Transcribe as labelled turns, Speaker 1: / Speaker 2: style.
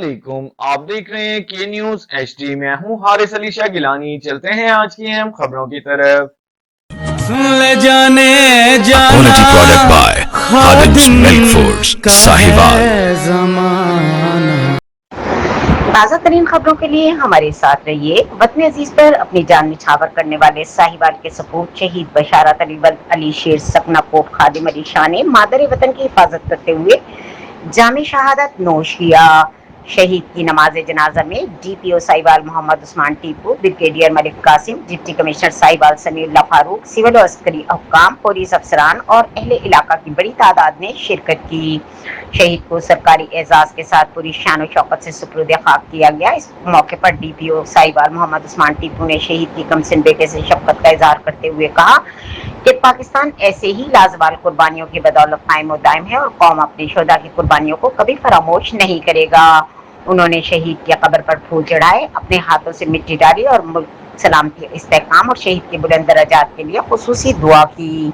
Speaker 1: अस्सलामुअलैकुम। आप देख रहे हैं के न्यूज HD। मैं हूं हारिस अली शाह गिलानी। चलते हैं आज की अहम खबरों की तरफ।
Speaker 2: ले जाने जाना
Speaker 3: Quality product by Khadim's Milk Foods, Sahiwal।
Speaker 4: ताज़ा तरीन खबरों के लिए हमारे साथ रहिए। वतन अजीज पर अपनी जान निछावर करने वाले साहिवाल के सपूत शहीद बशारत अली शेर सकना पोप खादिम अली शाह ने मादर वतन की हिफाजत करते हुए जामे शहादत नोश किया। शहीद की नमाज जनाजा में DPO Sahiwal Mohammad Usman Tipu, brigadier Malik Qasim, deputy commissioner Sahiwal Samiullah Farooq, civil और अस्करी हुक्काम, पुलिस अफसरान और अहले इलाका की बड़ी तादाद ने शिरकत की। शहीद को सरकारी एजाज के साथ पूरी शान और शौकत से सुपुर्द खाक किया गया। इस मौके पर DPO साहिवाल मोहम्मद उस्मान टीपू ने शहीद की कमसिन बेटे से शफकत का इजहार करते हुए कहा कि पाकिस्तान ऐसे ही लाजवाल कुर्बानियों की बदौलत कायम और दायम है और कौम अपनी शोधा की कुर्बानियों को कभी फरामोश नहीं करेगा। उन्होंने शहीद की कब्र पर फूल चढ़ाए, अपने हाथों से मिट्टी डाली और मुल्क सलामती, इस्तेहकाम और शहीद के बुलंद दर्जात के लिए खुसूसी दुआ की।